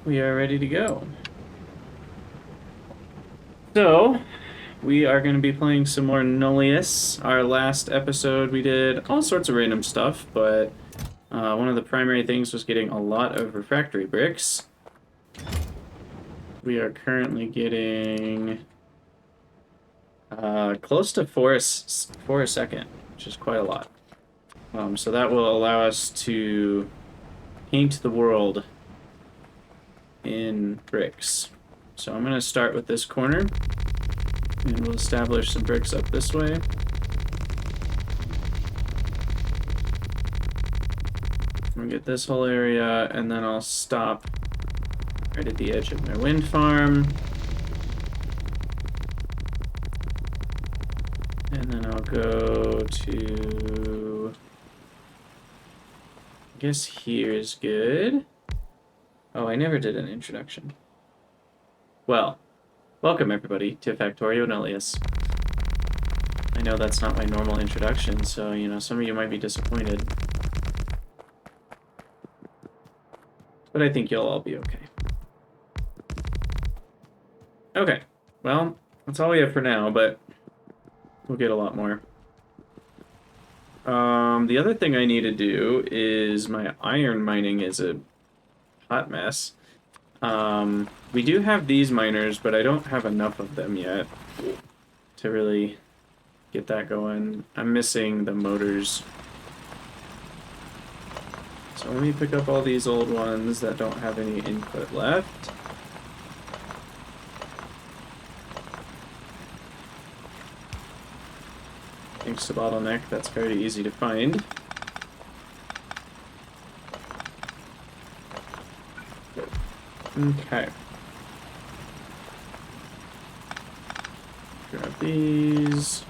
we are ready to go. So, we are going to be playing some more Nullius. Our last episode, we did all sorts of random stuff, but one of the primary things was getting a lot of refractory bricks. We are currently getting close to four a second, which is quite a lot. So that will allow us to paint the world in bricks. So I'm going to start with this corner, and we'll establish some bricks up this way. We'll get this whole area, and then I'll stop right at the edge of my wind farm. And then I'll go to... I guess here's good. Oh, I never did an introduction. Well, welcome everybody to Factorio Library. I know that's not my normal introduction, so, you know, some of you might be disappointed. But I think you'll all be okay. Okay, well, that's all we have for now, but we'll get a lot more. The other thing I need to do is my iron mining is a hot mess. We do have these miners, but I don't have enough of them yet to really get that going. I'm missing the motors. So let me pick up all these old ones that don't have any input left. Thanks to Bottleneck, that's very easy to find. Okay. Grab these.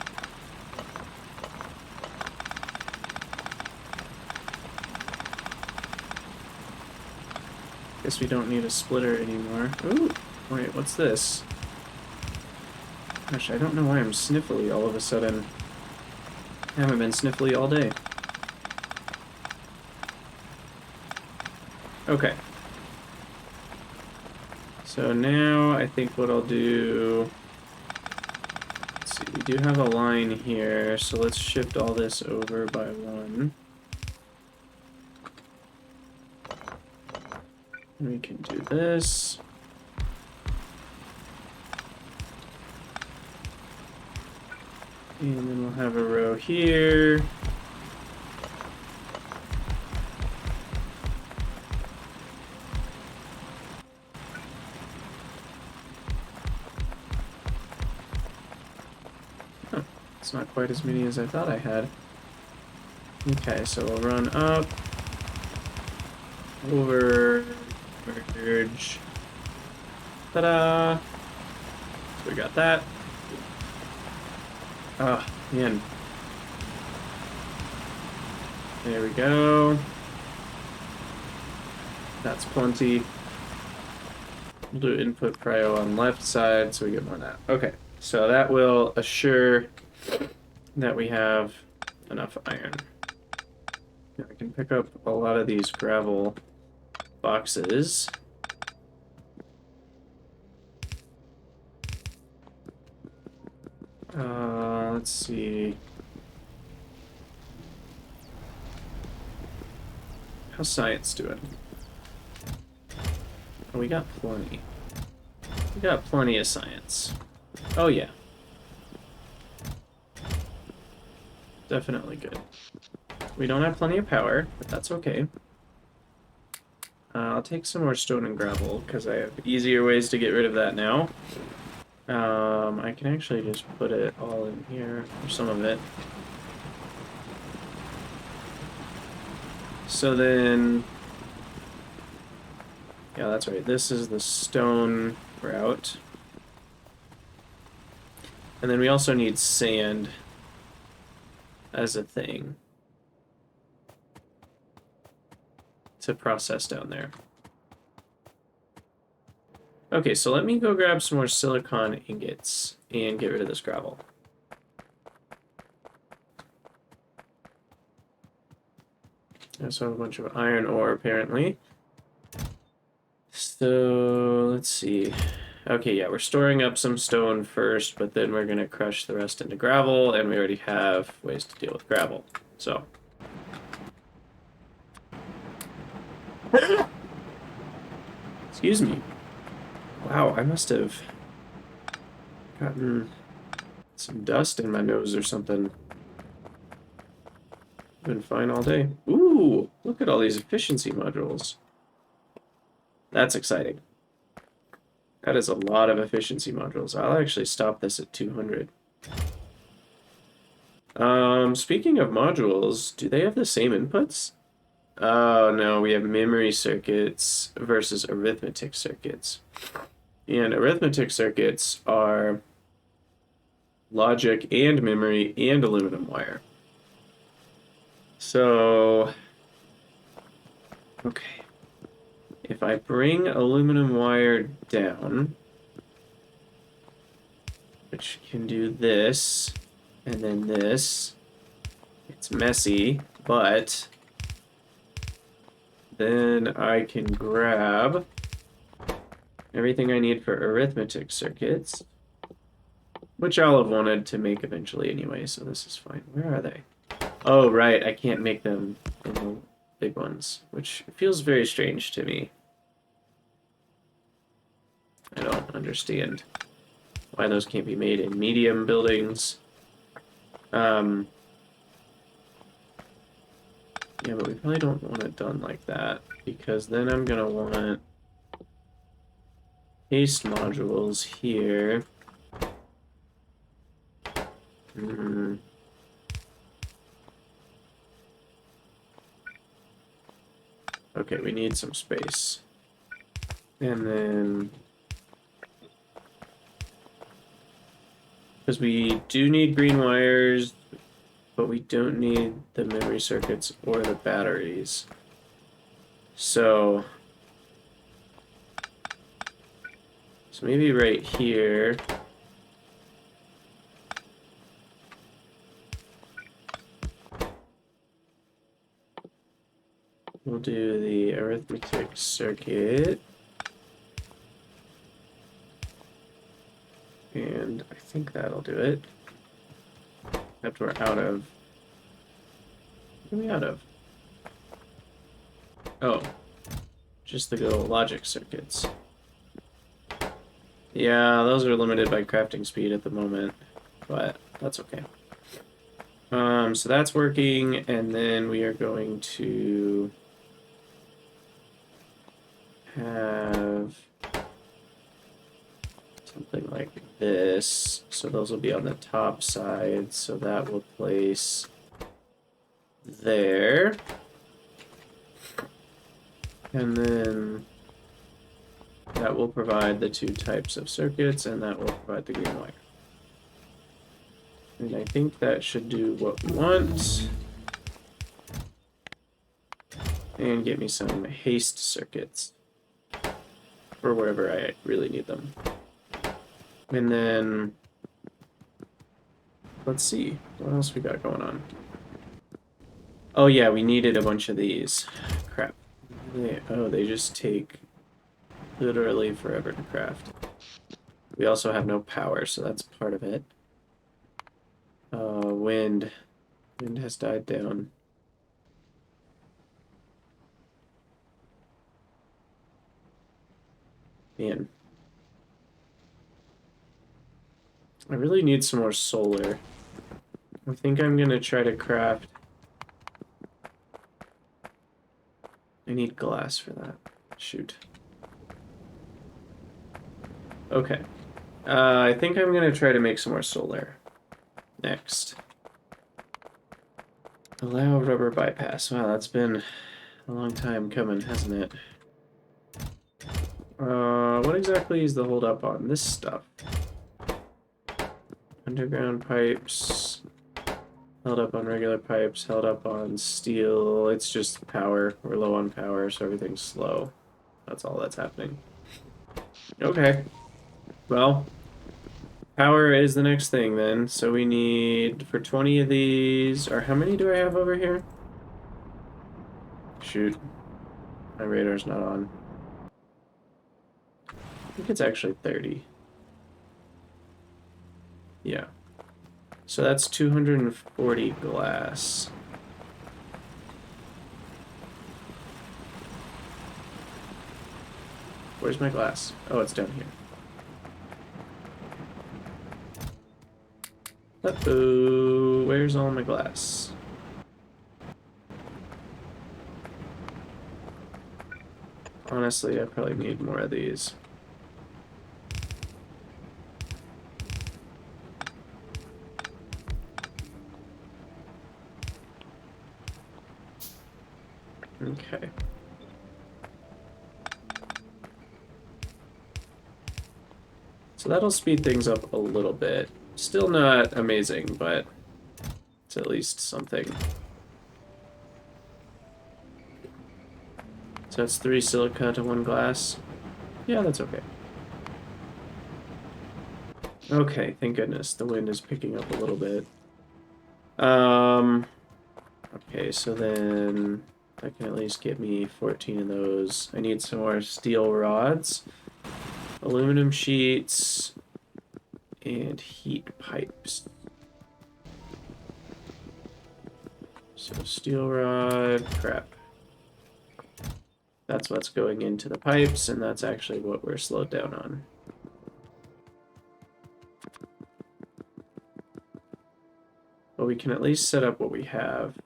Guess we don't need a splitter anymore. Ooh, wait, what's this? Gosh, I don't know why I'm sniffly all of a sudden. I haven't been sniffly all day. Okay. So now I think what I'll do... Let's see, we do have a line here, so let's shift all this over by one. We can do this. And then we'll have a row here. Oh, it's not quite as many as I thought I had. Okay, so we'll run up, over, merge. Ta-da! So we got that. Oh, man. There we go. That's plenty. We'll do input prio on left side so we get more of that. Okay, so that will assure that we have enough iron. I can pick up a lot of these gravel boxes. Let's see. How's science doing? Oh, we got plenty. We got plenty of science. Oh, yeah. Definitely good. We don't have plenty of power, but that's okay. I'll take some more stone and gravel, because I have easier ways to get rid of that now. I can actually just put it all in here, or some of it. So then... Yeah, that's right. This is the stone route. And then we also need sand as a thing to process down there. Okay, so let me go grab some more silicon ingots and get rid of this gravel. I also have a bunch of iron ore, apparently. So let's see. Okay, yeah, we're storing up some stone first, but then we're gonna crush the rest into gravel, and we already have ways to deal with gravel. So. Excuse me. Wow, I must have gotten some dust in my nose or something. Been fine all day. Ooh, look at all these efficiency modules. That's exciting. That is a lot of efficiency modules. I'll actually stop this at 200. Speaking of modules, do they have the same inputs? Oh, no, we have memory circuits versus arithmetic circuits. And arithmetic circuits are logic and memory and aluminum wire. So, okay. If I bring aluminum wire down, which can do this, and then this, it's messy, but then I can grab everything I need for arithmetic circuits, which I'll have wanted to make eventually anyway, so this is fine. Where are they? Oh, right, I can't make them in the big ones, which feels very strange to me. I don't understand why those can't be made in medium buildings. Yeah, but we probably don't want it done like that, because then I'm gonna want paste modules here. Okay, we need some space. And then, because we do need green wires, but we don't need the memory circuits or the batteries. So maybe right here. We'll do the arithmetic circuit. And I think that'll do it. Except we're out of... What are we out of? Oh. Just the good old logic circuits. Yeah, those are limited by crafting speed at the moment. But that's okay. So that's working, and then we are going to have something like this. So those will be on the top side, so that will place there. And then that will provide the two types of circuits, and that will provide the green wire. And I think that should do what we want. And get me some haste circuits. For wherever I really need them. And then... Let's see. What else we got going on? Oh yeah, we needed a bunch of these. Crap. They just take literally forever to craft. We also have no power, so that's part of it. Wind. Wind has died down. Man. I really need some more solar. I think I'm gonna try to craft... I need glass for that. Shoot. Okay. I think I'm gonna try to make some more solar. Next. Allow rubber bypass. Wow, that's been a long time coming, hasn't it? What exactly is the holdup on this stuff? Underground pipes. Held up on regular pipes, held up on steel. It's just power. We're low on power, so everything's slow. That's all that's happening. Okay. Well, power is the next thing then. So we need, for 20 of these, or how many do I have over here? Shoot. My radar's not on. think it's actually 30. Yeah. So that's 240 glass. Where's my glass? Oh, it's down here. Uh-oh, where's all my glass? Honestly, I probably need more of these. Okay. So that'll speed things up a little bit. Still not amazing, but it's at least something. So that's 3 silica to 1 glass. Yeah, that's okay. Okay, thank goodness. The wind is picking up a little bit. Okay, so then that can at least get me 14 of those. I need some more steel rods, aluminum sheets, and heat pipes. So steel rod, crap. That's what's going into the pipes, and that's actually what we're slowed down on. But we can at least set up what we have.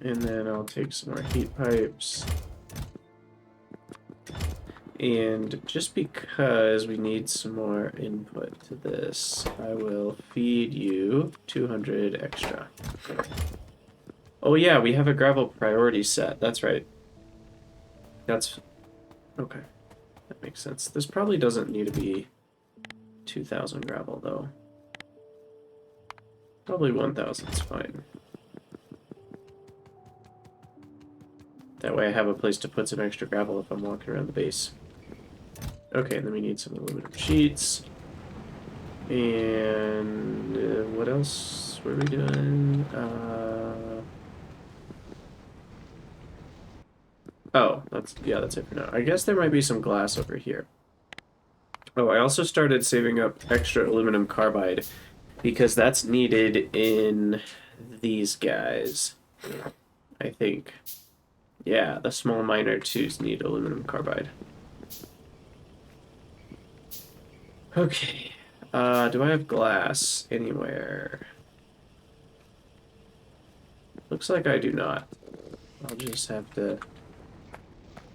And then I'll take some more heat pipes. And just because we need some more input to this, I will feed you 200 extra. Oh yeah, we have a gravel priority set. That's right. That's... okay. That makes sense. This probably doesn't need to be 2,000 gravel, though. Probably 1,000 is fine. That way I have a place to put some extra gravel if I'm walking around the base. Okay, and then we need some aluminum sheets. And what else were we doing? Oh, that's it for now. I guess there might be some glass over here. Oh, I also started saving up extra aluminum carbide because that's needed in these guys, I think. Yeah, the small miner 2s need aluminum carbide. Okay. Do I have glass anywhere? Looks like I do not. I'll just have to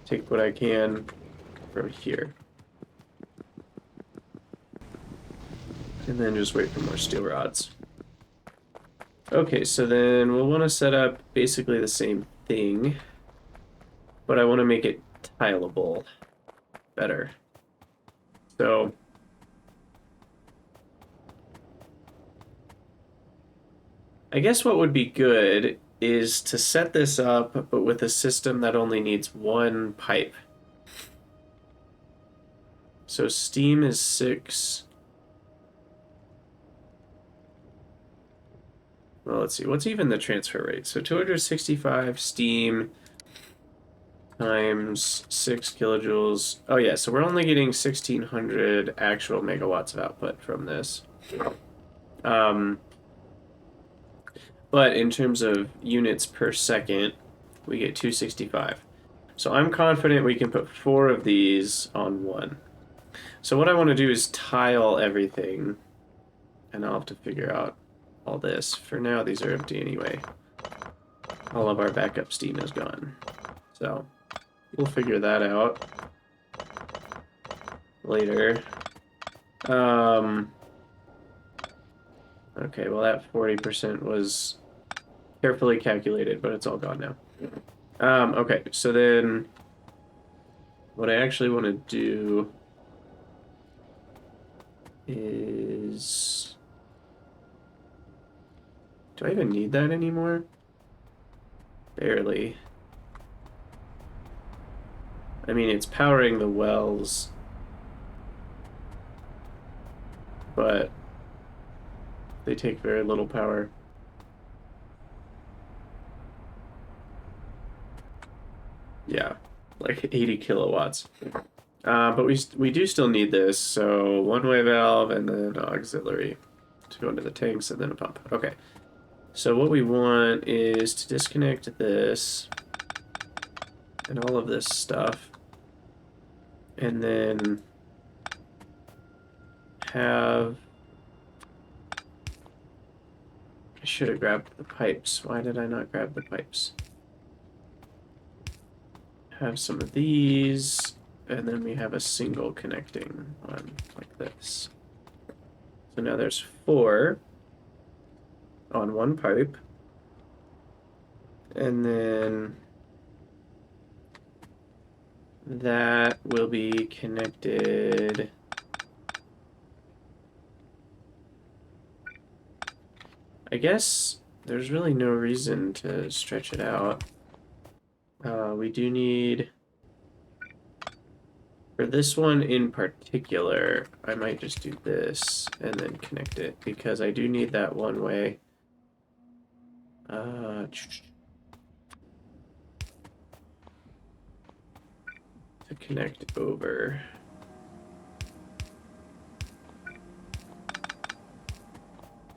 take what I can from here. And then just wait for more steel rods. Okay, so then we'll want to set up basically the same thing, but I want to make it tileable better. So I guess what would be good is to set this up, but with a system that only needs 1 pipe. So steam is 6. Well, let's see. What's even the transfer rate? So 265 steam times 6 kilojoules. Oh, yeah. So we're only getting 1,600 actual megawatts of output from this. But in terms of units per second, we get 265. So I'm confident we can put 4 of these on 1. So what I want to do is tile everything, and I'll have to figure out all this. For now, these are empty anyway. All of our backup steam is gone. So we'll figure that out later. Okay, well that 40% was carefully calculated, but it's all gone now. Okay, so then what I actually want to do is... do I even need that anymore? Barely. I mean, it's powering the wells, but they take very little power. Yeah, like 80 kilowatts. But we do still need this, so one-way valve and then auxiliary to go into the tanks and then a pump. Okay, so what we want is to disconnect this and all of this stuff, and then have... I should have grabbed the pipes. Why did I not grab the pipes? Have some of these, and then we have a single connecting one like this. So now there's 4 on one pipe, and then that will be connected. I guess there's really no reason to stretch it out. We do need, for this one in particular, I might just do this and then connect it because I do need that one way. To connect over.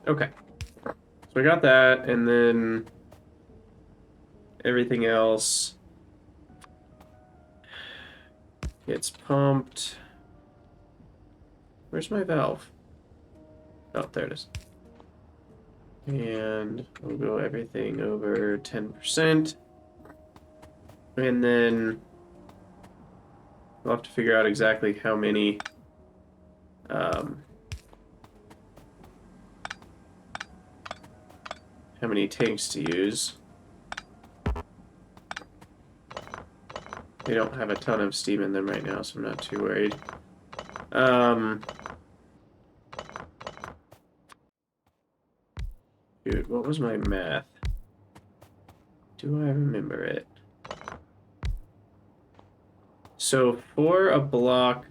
Okay. So we got that, and then everything else gets pumped. Where's my valve? Oh, there it is. And we'll go everything over 10%. And then we'll have to figure out exactly how many tanks to use. They don't have a ton of steam in them right now, so I'm not too worried. Dude, what was my math? Do I remember it? So for a block...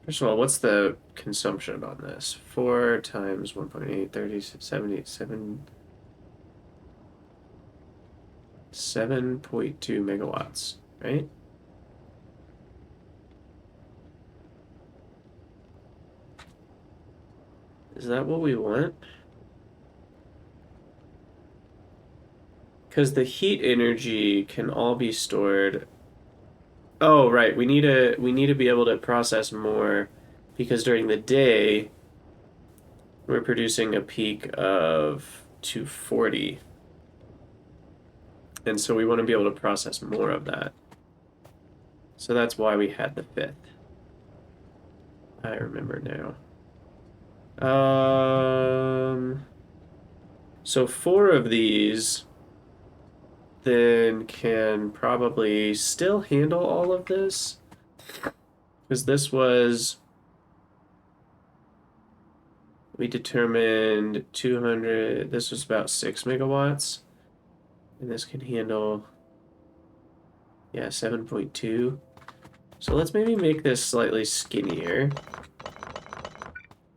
First of all, what's the consumption on this? 4 times 1.8, 30, 70, 7.2 megawatts, right? Is that what we want? Because the heat energy can all be stored. Oh, right. We need to be able to process more because during the day we're producing a peak of 240. And so we want to be able to process more of that. So that's why we had the 5th. I remember now. So 4 of these then can probably still handle all of this. Because this was... We determined 200... This was about 6 megawatts. And this can handle... Yeah, 7.2. So let's maybe make this slightly skinnier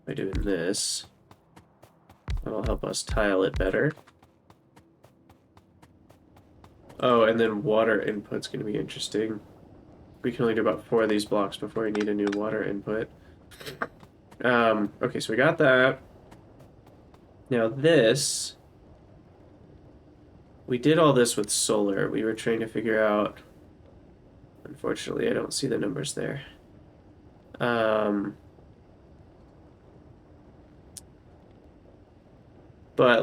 by doing this. That'll help us tile it better. Oh, and then water input's going to be interesting. We can only do about 4 of these blocks before we need a new water input. Okay, so we got that. Now this... We did all this with solar. We were trying to figure out... Unfortunately, I don't see the numbers there. But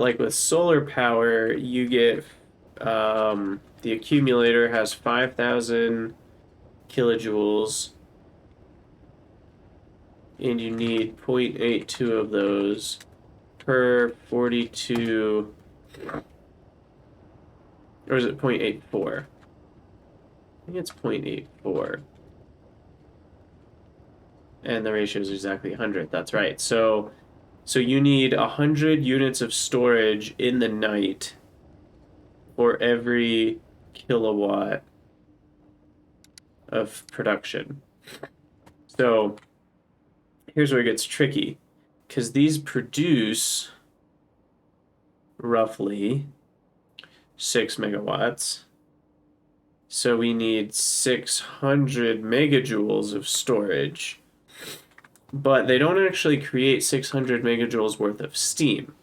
like with solar power, you get... the accumulator has 5,000 kilojoules, and you need 0.82 of those per 42, or is it 0.84? I think it's 0.84. And the ratio is exactly 100. That's right. So you need 100 units of storage in the night for every kilowatt of production. So here's where it gets tricky, because these produce roughly 6 megawatts. So we need 600 megajoules of storage. But they don't actually create 600 megajoules worth of steam.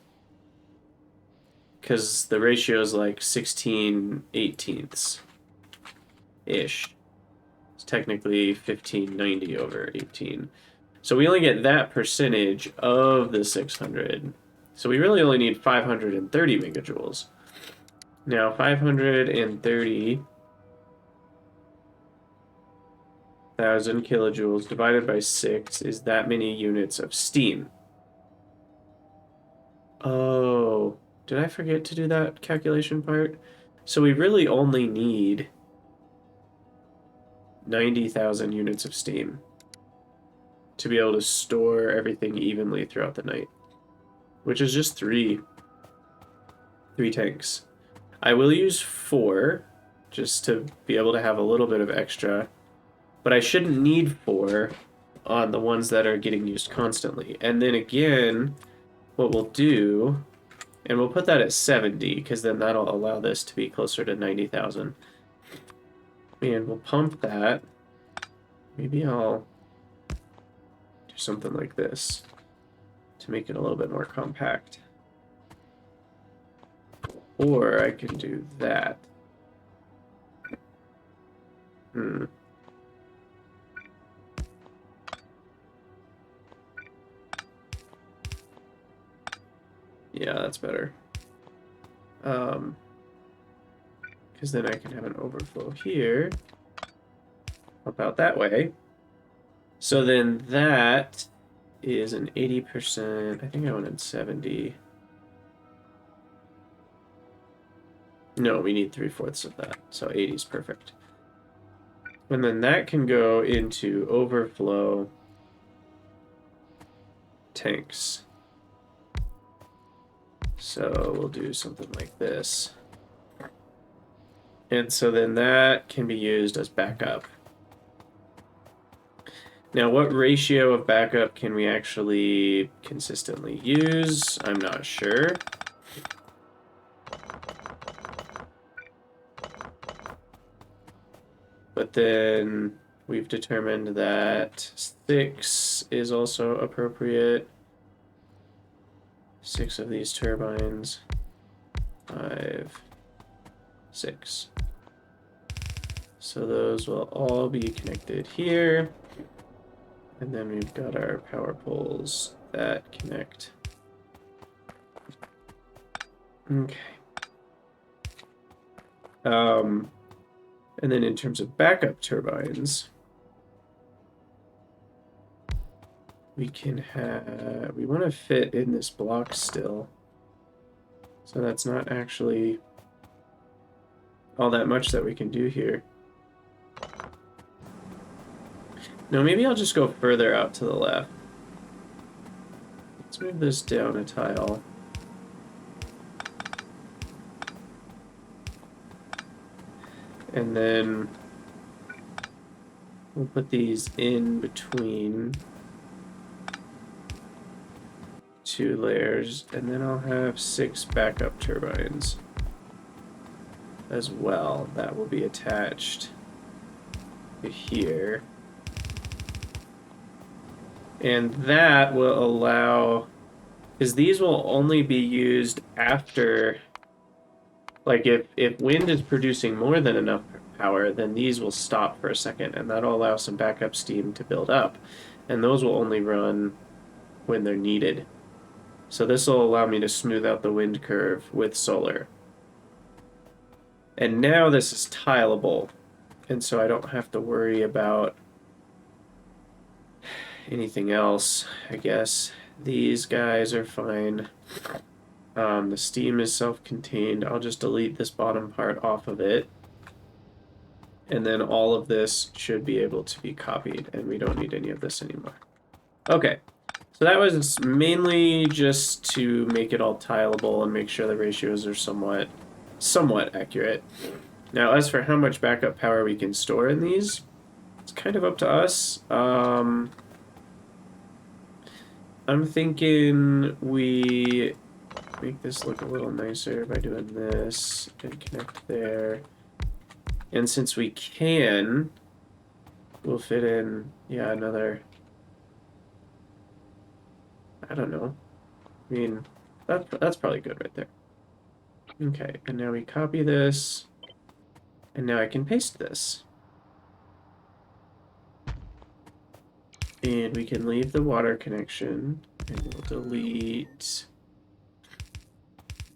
Because the ratio is like 16/18-ish. It's technically 1590 over 18. So we only get that percentage of the 600. So we really only need 530 megajoules. Now 530,000 kilojoules divided by 6 is that many units of steam. Oh, did I forget to do that calculation part? So we really only need 90,000 units of steam to be able to store everything evenly throughout the night, which is just three tanks. I will use 4 just to be able to have a little bit of extra, but I shouldn't need 4 on the ones that are getting used constantly. And then again, what we'll do, and we'll put that at 70 because then that'll allow this to be closer to 90,000. And we'll pump that. Maybe I'll do something like this to make it a little bit more compact. Or I can do that. Yeah, that's better. Because then I can have an overflow here. Help out that way. So then that is an 80%. I think I wanted 70. No, we need 3/4 of that. So 80 is perfect. And then that can go into overflow tanks. So we'll do something like this. And so then that can be used as backup. Now, what ratio of backup can we actually consistently use? I'm not sure. But then we've determined that 6 is also appropriate. 6 of these turbines. 5, 6. So those will all be connected here. And then we've got our power poles that connect. Okay. And then in terms of backup turbines, we want to fit in this block still. So that's not actually all that much that we can do here. No, maybe I'll just go further out to the left. Let's move this down a tile. And then we'll put these in between 2 layers, and then I'll have 6 backup turbines as well. That will be attached to here. And that will allow, because these will only be used after, like if wind is producing more than enough power, then these will stop for a second, and that'll allow some backup steam to build up. And those will only run when they're needed. So this will allow me to smooth out the wind curve with solar. And now this is tileable, and so I don't have to worry about anything else, I guess. These guys are fine. The steam is self-contained. I'll just delete this bottom part off of it. And then all of this should be able to be copied, and we don't need any of this anymore. Okay, so that was mainly just to make it all tileable and make sure the ratios are somewhat accurate. Now, as for how much backup power we can store in these, it's kind of up to us. I'm thinking we make this look a little nicer by doing this and connect there. And since we can, we'll fit in, yeah, another, I don't know. I mean, that's probably good right there. Okay, and now we copy this, and now I can paste this. And we can leave the water connection, and we'll delete,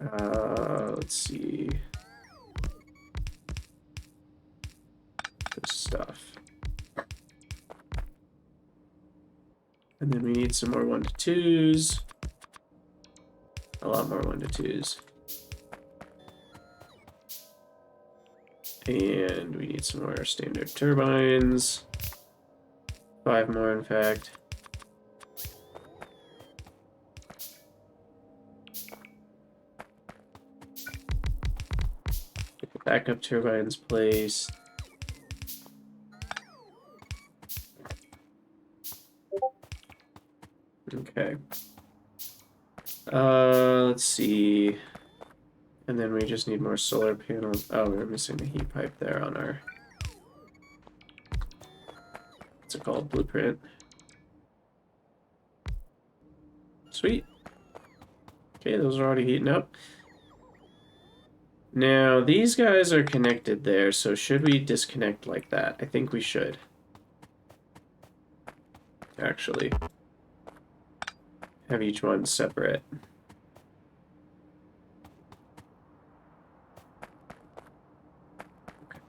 let's see, this stuff. And then we need some more 1-2s. A lot more 1-2s. And we need some more standard turbines. 5 more, in fact. Get the backup turbines placed. Okay. Let's see. And then we just need more solar panels. Oh, we're missing a heat pipe there on our, what's it called, blueprint. Sweet. Okay, those are already heating up. Now, these guys are connected there, so should we disconnect like that? I think we should. Actually. Have each one separate. Okay.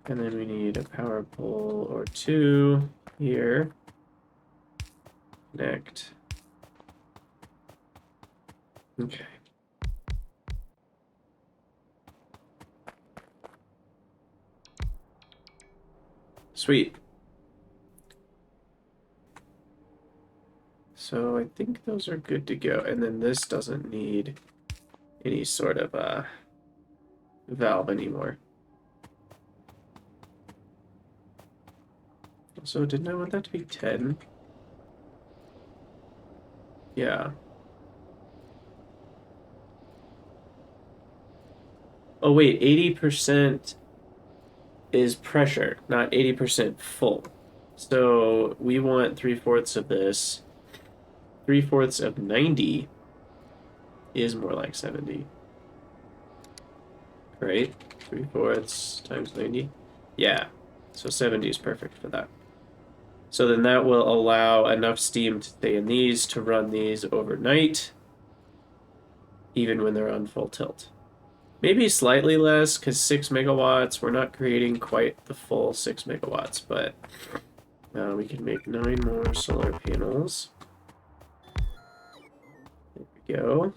And then we need a power pole or 2 here. Connect. Okay. Sweet. So I think those are good to go. And then this doesn't need any sort of valve anymore. So didn't I want that to be 10? Yeah. Oh wait, 80% is pressure, not 80% full. So we want 3/4 of this. 3/4 of 90 is more like 70. Right? 3/4 times 90. Yeah. So 70 is perfect for that. So then that will allow enough steam to stay in these to run these overnight, even when they're on full tilt. Maybe slightly less, because 6 megawatts, we're not creating quite the full 6 megawatts, but we can make 9 more solar panels. There we go.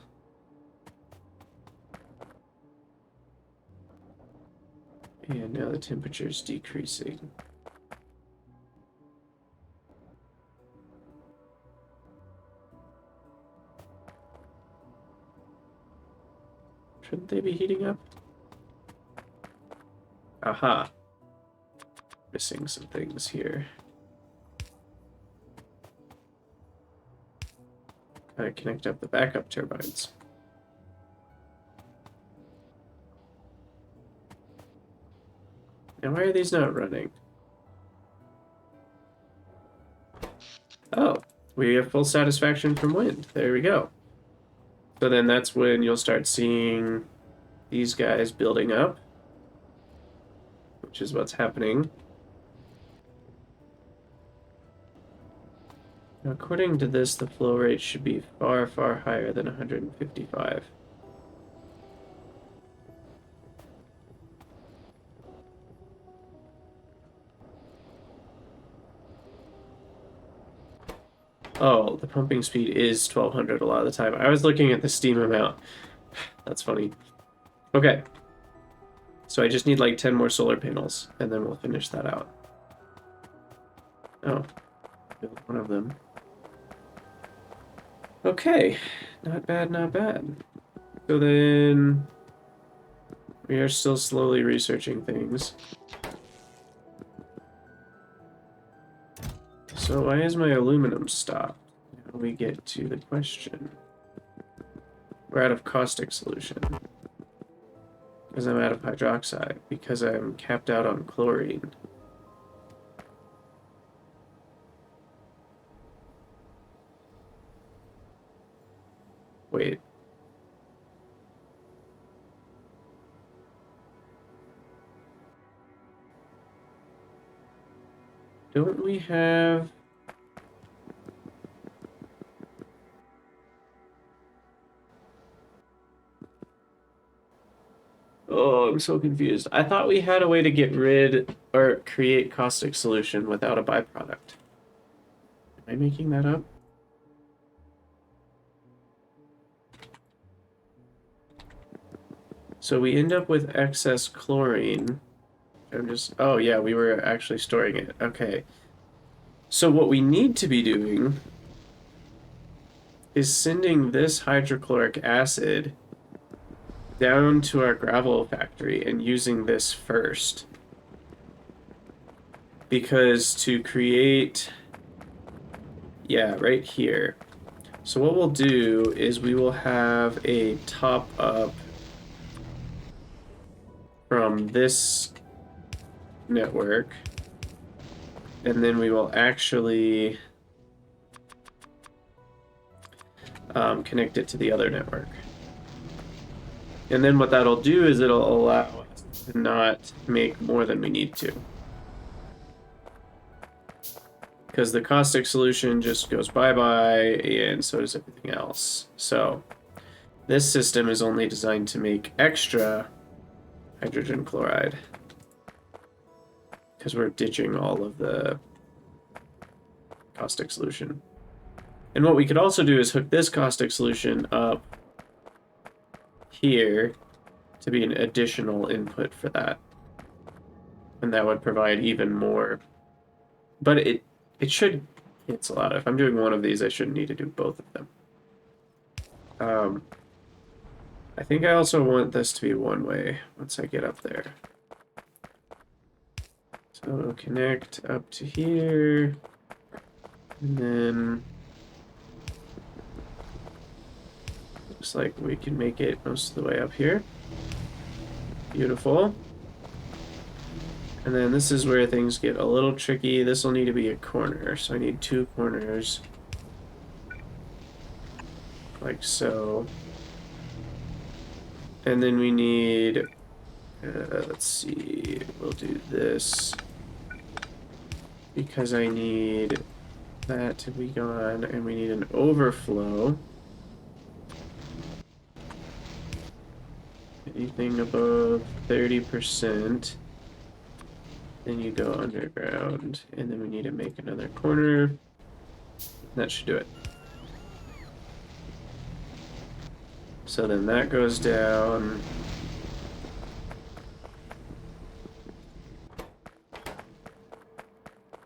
And now the temperature is decreasing. Shouldn't they be heating up? Aha. Missing some things here. Gotta connect up the backup turbines. Now, why are these not running? Oh, we have full satisfaction from wind. There we go. So then that's when you'll start seeing these guys building up, which is what's happening. Now, according to this, the flow rate should be far, far higher than 155. Oh, the pumping speed is 1200 a lot of the time. I was looking at the steam amount. That's funny. Okay. So I just need like 10 more solar panels, and then we'll finish that out. Oh, build one of them. Okay, not bad, not bad. So then we are still slowly researching things. So why is my aluminum stopped? Now we get to the question. We're out of caustic solution. Because I'm out of hydroxide. Because I'm capped out on chlorine. Wait. Don't we have... Oh, I'm so confused. I thought we had a way to get rid or create caustic solution without a byproduct. Am I making that up? So we end up with excess chlorine. I'm just... Oh, yeah, we were actually storing it. Okay. So what we need to be doing is sending this hydrochloric acid down to our gravel factory and using this first. Because to create... Yeah, right here. So what we'll do is we will have a top up from this network, and then we will actually connect it to the other network. And then what that'll do is it'll allow us to not make more than we need to. Because the caustic solution just goes bye-bye, and so does everything else. So this system is only designed to make extra hydrogen chloride. Because we're ditching all of the caustic solution. And what we could also do is hook this caustic solution up here to be an additional input for that. And that would provide even more. But it should cancel out. If I'm doing one of these, I shouldn't need to do both of them. I think I also want this to be one way once I get up there. So it'll connect up to here. And then looks like we can make it most of the way up here. Beautiful. And then this is where things get a little tricky. This will need to be a corner, so I need 2 corners. Like so. And then we need, let's see, we'll do this. Because I need that to be gone, and we need an overflow. Anything above 30%. Then you go underground, and then we need to make another corner. That should do it. So then that goes down.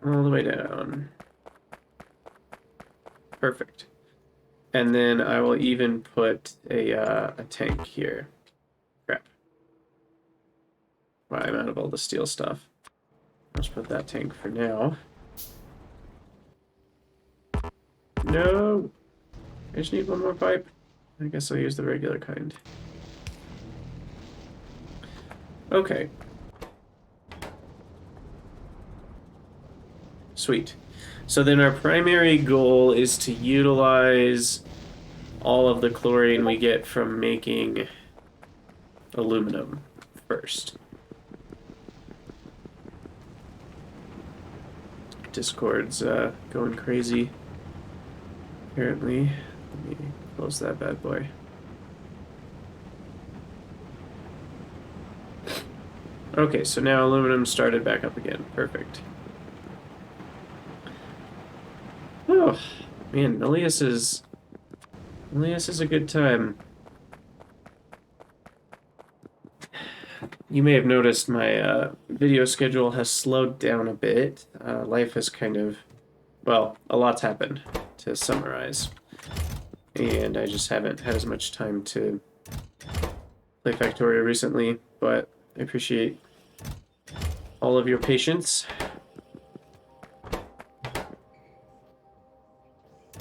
All the way down. Perfect. And then I will even put a tank here. Crap. Wow, I'm out of all the steel stuff. Let's put that tank for now. No! I just need one more pipe. I guess I'll use the regular kind. Okay. Sweet. So then our primary goal is to utilize all of the chlorine we get from making aluminum first. Discord's going crazy, apparently. Let me close that bad boy. Okay, so now aluminum started back up again. Perfect. Oh, man, Nullius is a good time. You may have noticed my video schedule has slowed down a bit. Life has kind of, well, a lot's happened, to summarize. And I just haven't had as much time to play Factorio recently, but I appreciate all of your patience.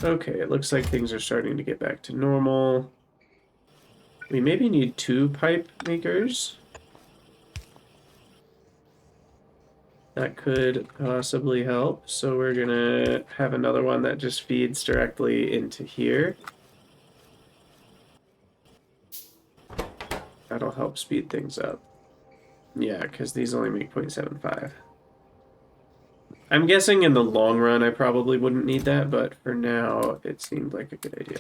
Okay, it looks like things are starting to get back to normal. We maybe need 2 pipe makers. That could possibly help. So we're gonna have another one that just feeds directly into here. That'll help speed things up. Yeah, because these only make 0.75. I'm guessing in the long run I probably wouldn't need that, but for now it seemed like a good idea.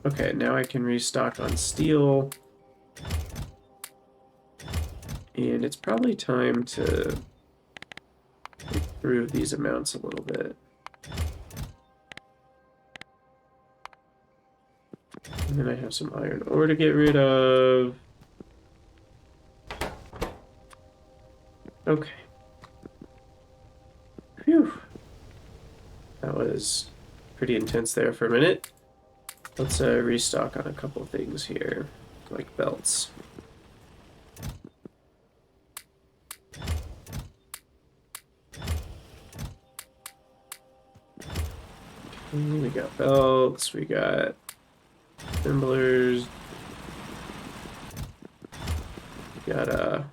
Okay, now I can restock on steel. And it's probably time to improve these amounts a little bit. And then I have some iron ore to get rid of. Okay. Phew. That was pretty intense there for a minute. Let's restock on a couple things here, like belts. Okay, we got belts, we got assemblers. We got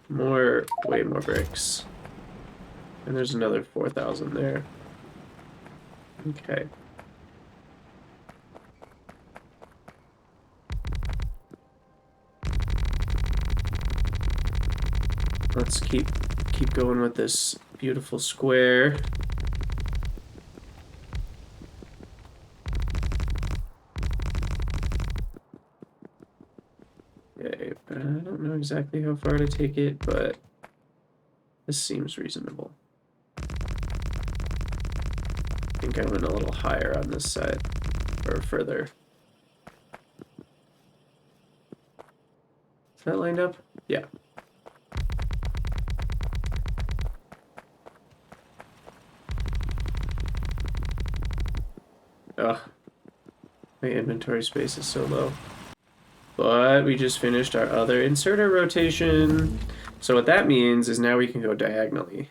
way more bricks. And there's another 4,000 there. Okay. Let's keep going with this beautiful square. Okay, I don't know exactly how far to take it, but this seems reasonable. I think I went a little higher on this side, or further. Is that lined up? Yeah. Ugh. My inventory space is so low. But we just finished our other inserter rotation. So what that means is now we can go diagonally,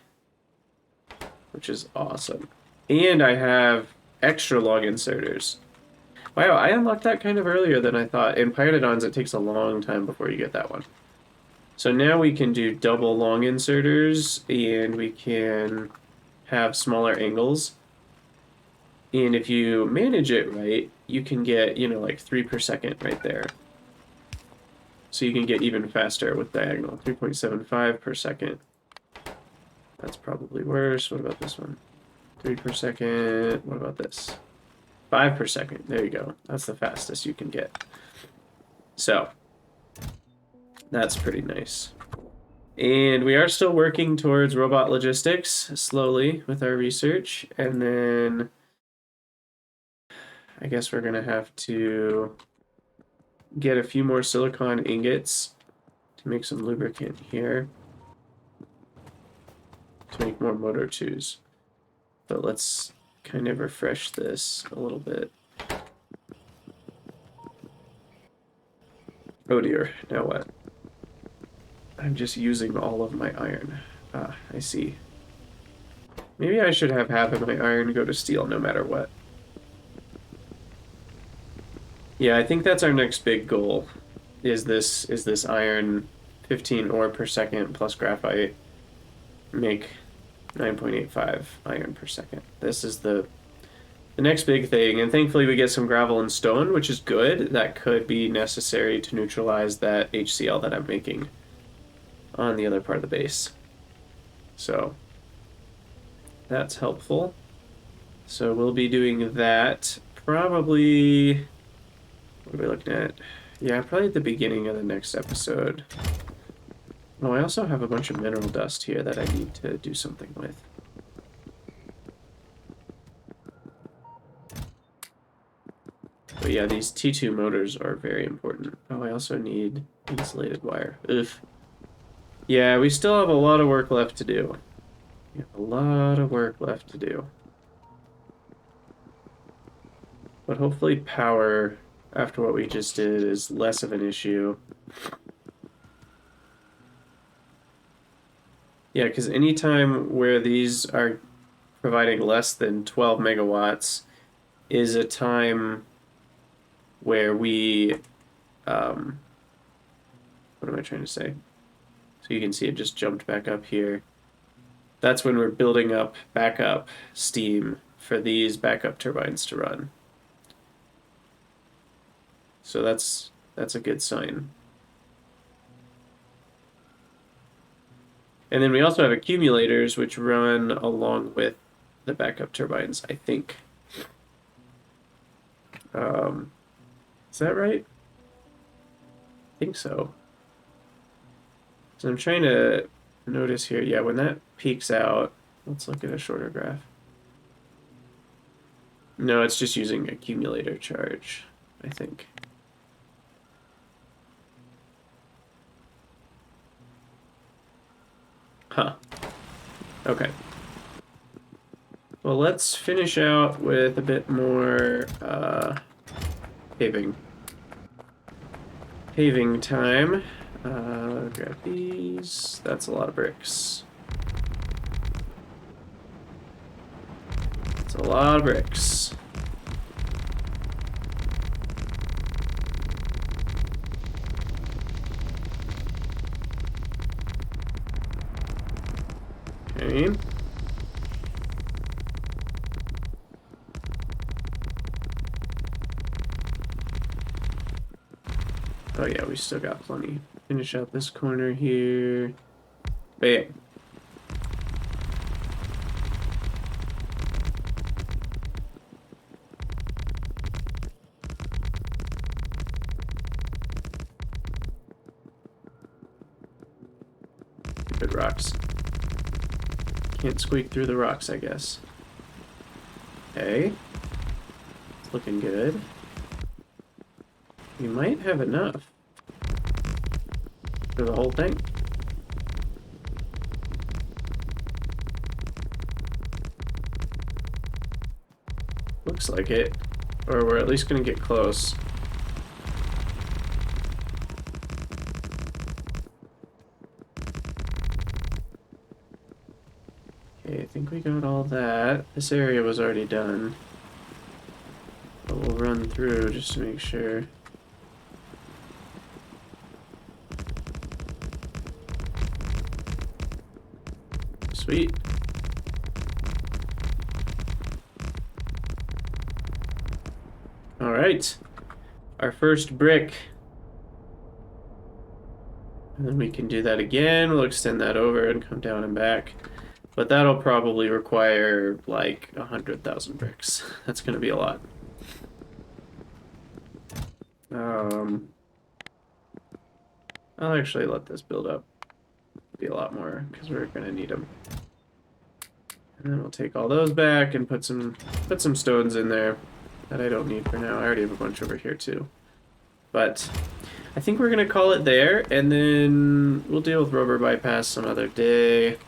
which is awesome. And I have extra long inserters. Wow, I unlocked that kind of earlier than I thought. In Pyrodons, it takes a long time before you get that one. So now we can do double long inserters, and we can have smaller angles. And if you manage it right, you can get, you know, like 3 per second right there. So you can get even faster with diagonal. 3.75 per second. That's probably worse. What about this one? 3 per second. What about this? 5 per second. There you go. That's the fastest you can get. So, that's pretty nice. And we are still working towards robot logistics slowly with our research. And then I guess we're going to have to get a few more silicon ingots to make some lubricant here to make more motor twos. But let's kind of refresh this a little bit. Oh dear, now what? I'm just using all of my iron. Ah, I see. Maybe I should have half of my iron go to steel no matter what. Yeah, I think that's our next big goal. Is this iron 15 ore per second plus graphite make 9.85 iron per second. This is the next big thing, and thankfully we get some gravel and stone, which is good. That could be necessary to neutralize that HCl that I'm making on the other part of the base. So that's helpful. So we'll be doing that probably, what are we looking at? Yeah, probably at the beginning of the next episode. Oh, I also have a bunch of mineral dust here that I need to do something with. But yeah, these T2 motors are very important. Oh, I also need insulated wire. Ugh. Yeah, we still have a lot of work left to do. We have a lot of work left to do. But hopefully power, after what we just did, is less of an issue. Yeah, because anytime where these are providing less than 12 megawatts is a time where we, what am I trying to say? So you can see it just jumped back up here. that's when we're building up backup steam for these backup turbines to run. So that's a good sign. And then we also have accumulators which run along with the backup turbines, I think. Is that right? I think so. So I'm trying to notice here, yeah, when that peaks out, let's look at a shorter graph. No, it's just using accumulator charge, I think. Huh. Okay. Well, let's finish out with a bit more paving. Paving time. Grab these. That's a lot of bricks. That's a lot of bricks. Okay. Oh yeah, we still got plenty. Finish out this corner here. Bam. Good rocks. Can't squeak through the rocks, I guess. Okay. It's looking good. We might have enough for the whole thing. Looks like it. Or we're at least gonna get close. Okay, I think we got all that. This area was already done. But we'll run through just to make sure. Sweet. All right. Our first brick. And then we can do that again. We'll extend that over and come down and back. But that'll probably require like 100,000 bricks. That's going to be a lot. I'll actually let this build up. Be a lot more because we're going to need them. And then we'll take all those back and put some stones in there that I don't need for now. I already have a bunch over here too. But I think we're going to call it there, and then we'll deal with rubber bypass some other day.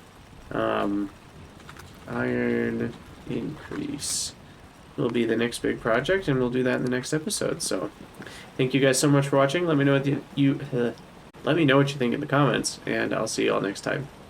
Iron increase will be the next big project, and we'll do that in the next episode. So thank you guys so much for watching. Let me know what let me know what you think in the comments, and I'll see you all next time.